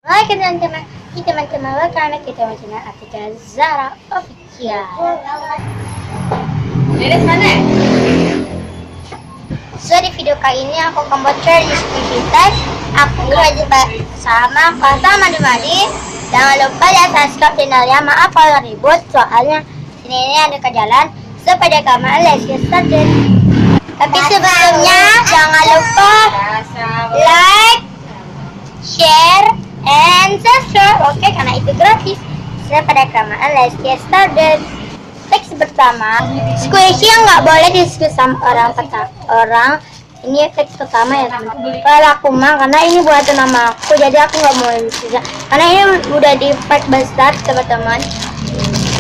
Hai teman-teman, welcome kita channel Atika Zara Official. Beres mana? So di video kali ini aku akan bocor di kita. Aku kerja sama Madi. Jangan lupa ya subscribe channelnya. Maaf kalau ribut soalnya ini ada ke jalan. So pada kamar let's get started. Tapi sebelumnya jangan lupa like, share, and subscribe. Oke, karena itu gratis. Pada kelamaan, let's get started. Teks pertama, squishy yang nggak boleh diskusi sama orang. Ini teks pertama ya teman-teman. Kalau aku mah karena ini buat nama aku, jadi aku nggak mau diskusi. Karena ini udah di pack besar teman-teman.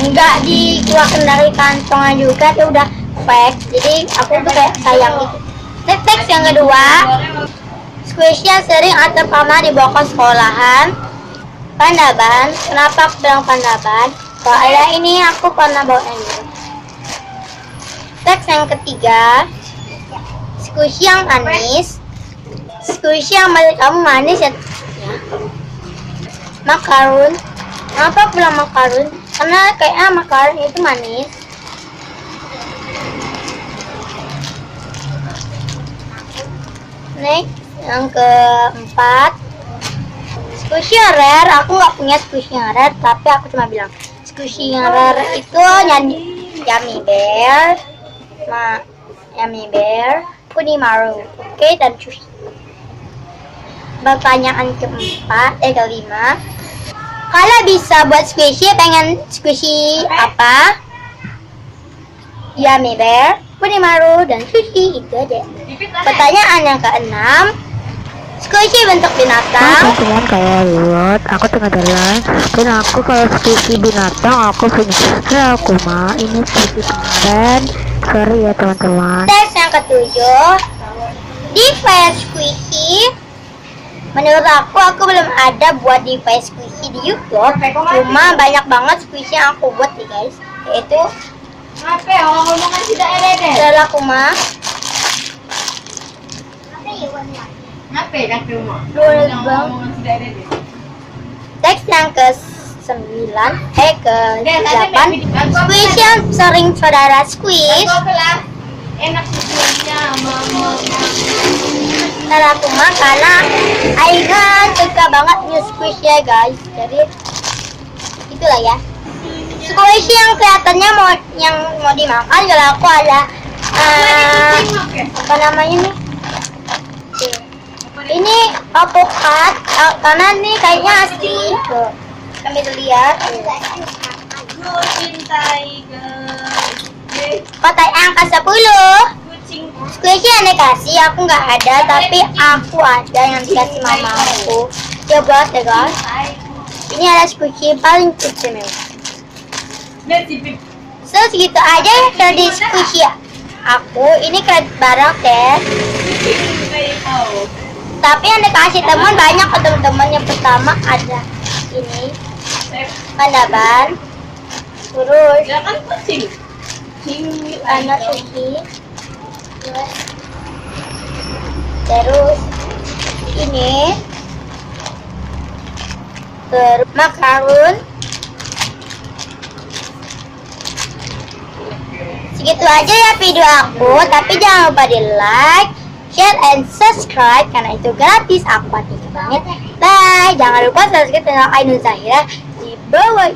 Nggak dikeluarkan dari kantongnya juga, itu udah pack. Jadi aku tuh kayak sayang gitu. Teks yang kedua, squishy yang sering atau pernah dibawa ke sekolahan. Pandaban. Kenapa aku bilang pandaban? Soalnya ini aku pernah bawa ini. Teks yang ketiga, squishy yang manis. Squishy yang menurut kamu manis ya? Makarun. Kenapa aku bilang makarun? Karena kayaknya makarun itu manis. Next, yang keempat, squishy yang rare. Aku nggak punya squishy yang rare, tapi aku cuma bilang squishy yang rare itu Yummy Bear, Kunimaru, oke, dan Chushi. Pertanyaan kelima, kalau bisa buat squishy, pengen squishy apa? Yummy Bear, Kunimaru, dan Chushi, itu aja. Pertanyaan yang keenam, squishy bentuk binatang. Teman-teman kayak lihat aku tengah jalan dan aku kalau squishy binatang aku punya aku mah ini squishy kemarin. Sorry ya teman-teman. Teks yang ketujuh, device squishy. Menurut aku belum ada buat device squishy di YouTube. Cuma banyak banget squishy yang aku buat nih guys. Yaitu Ngomong-ngomongan tidak ada adalah Kuma, teks yang ke-9, ke-8, squish yang sering saudara squish. Enak sih Saudara Kuma karena Aina suka banget new squish ya guys. Jadi itulah ya. Squishy yang kelihatannya mau dimakan. Kalau aku ada apa namanya nih? Ini apokat karena nih kayaknya asli. Tuh, kami lihat. Kotak angka 10. Squishy yang dikasih aku nggak ada, tapi aku ada yang dikasih mamaku. Dia buat ya guys. Ini ada squishy paling kecil memang. So segitu aja ya dari squishy aku. Ini keren barang deh. Tapi yang dikasih teman banyak ke teman-teman. Yang pertama ada ini pandaban, terus anak sushi, terus ini terus makarun. Segitu aja ya video aku, tapi jangan lupa di like, share, and subscribe karena itu gratis. Aku hati banget. Bye. Jangan lupa subscribe channel Ainun Zahira di bawah.